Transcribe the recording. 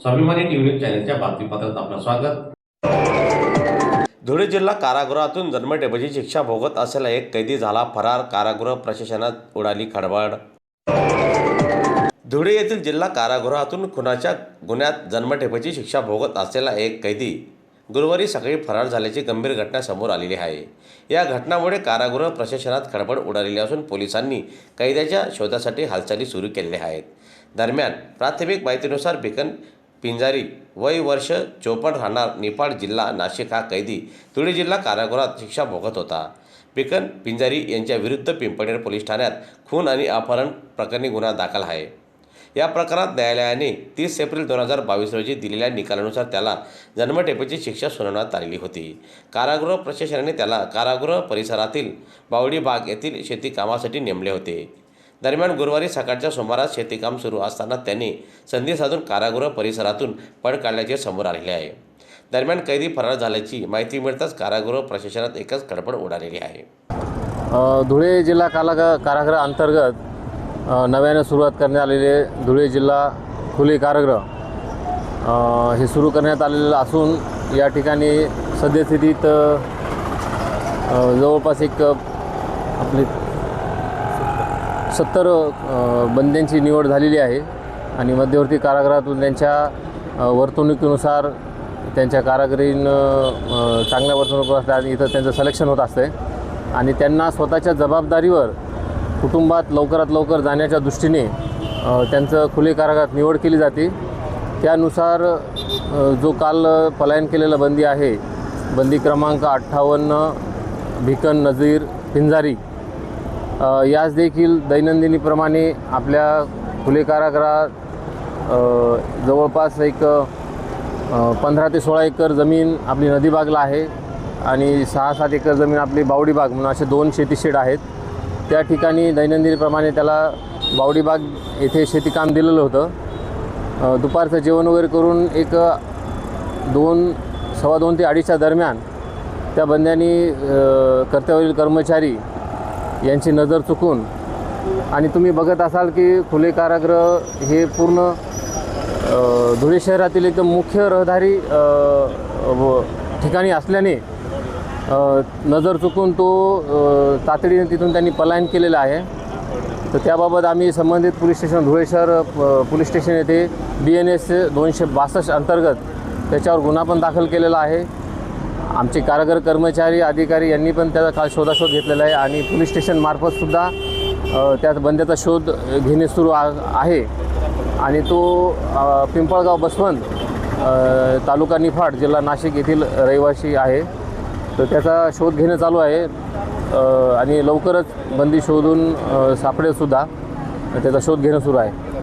स्वाभिमानी टीव्ही चॅनलच्या बातमीपत्रात आपलं स्वागत। धुळे जिल्हा कारागृहातून जन्मठेपेची शिक्षा भोगत असलेला एक कैदी झाला फरार, कारागृह प्रशासनात उडाली खळबळ। धुळे येथील जिल्हा कारागृहातून खुनाच्या गुन्ह्यात जन्मठेपेची शिक्षा भोगत असलेला एक कैदी गुरुवारी सकाळी फरार झाल्याची गंभीर घटना समोर आलेली आहे। या घटनामुळे कारागृह प्रशासनात खळबळ उडालेली असून पोलिसांनी कैद्याच्या शोधासाठी हालचाली सुरू केल्या आहेत। दरम्यान प्राथमिक माहितीनुसार भिकन पिंजारी वय वर्ष 54 राहणार निफाड जिल्हा नाशिक हा कैदी धुळे जिल्हा कारागृहात शिक्षा भोगत होता। भिकन पिंजारी यांच्या विरुद्ध पिंपळनेर पोलीस ठाण्यात खून आणि अपहरण प्रकरणी गुन्हा दाखल आहे। या प्रकरणात न्यायालयाने 30 एप्रिल 2022 रोजी दिलेल्या निकालानुसार त्याला जन्मठेपेची शिक्षा सुनावण्यात आलेली होती। कारागृह प्रशासनाने त्याला कारागृह परिसरातील बावडी बाग येथील शेती कामासाठी नेमले होते। दरम्यान गुरुवारी सकाळच्या सुमारास शेतीकाम सुरू असताना त्यांनी संधी साधून कारागृह परिसरातून पळ काढल्याचे समोर आलेले आहे। दरम्यान कैदी फरार झाल्याची माहिती मिळताच कारागृह प्रशासनात एकच खळबळ उडालेली आहे। धुळे जिल्हा कारागृह अंतर्गत नव्याने सुरुवात करण्यात आलेले धुळे जिल्हा खुले कारागृह हे सुरू करण्यात आलेलं असून या ठिकाणी सद्यस्थितीत जवळपास एक आपली 70 बंद्यांची निवड झालेली आहे आणि मध्यवर्ती कारागृहातून त्यांच्या वर्तणुकीनुसार त्यांच्या कारागिरीन चांगल्या वर्तणूक असतात आणि इथं त्यांचं सिलेक्शन होत असते आणि त्यांना स्वतःच्या जबाबदारीवर कुटुंबात लवकरात लवकर जाण्याच्या दृष्टीने त्यांचं खुले कारागृहात निवड केली जाते। त्यानुसार जो काल पलायन केलेला बंदी आहे, बंदी क्रमांक 58 भिकन नजीर पिंजारी, यास देखील दैनंदिनीप्रमाणे आपल्या खुले कारागृहात जवळपास एक 15 ते 16 एकर जमीन आपली नदीबागला आहे आणि 6-7 एकर जमीन आपली बावडी बाग म्हणून असे 2 शेतीशेड आहेत। त्या ठिकाणी दैनंदिनीप्रमाणे त्याला बावडी बाग येथे शेतीकाम दिलेलं होतं। दुपारचं जेवण वगैरे करून एक 2:15 ते 2:30च्या दरम्यान त्या बंद्यांनी कर्तव्यावरील कर्मचारी यांची नजर चुकून आणि तुम्ही बघत असाल की खुले कारागृह हे पूर्ण धुळे शहरातील एकदम मुख्य रहदारी ठिकाणी असल्याने नजर चुकून तो तातडीने तिथून त्यांनी पलायन केलेलं आहे। तर त्याबाबत आम्ही संबंधित पोलीस स्टेशन धुळे शहर पोलीस स्टेशन येथे BNS 262 अंतर्गत त्याच्यावर गुन्हा पण दाखल केलेला आहे। आमचे कारागृह कर्मचारी अधिकारी यांनी पण त्याचा काल शोधाशोध घेतलेला आहे आणि पोलीस स्टेशनमार्फतसुद्धा त्या बंद्याचा शोध घेणे सुरू आहे आणि तो पिंपळगाव बसवंत तालुका निफाड जिल्हा नाशिक येथील रहिवासी आहे। तर त्याचा शोध घेणं चालू आहे आणि लवकरच बंदी शोधून सापडेलसुद्धा, त्याचा शोध घेणं सुरू आहे।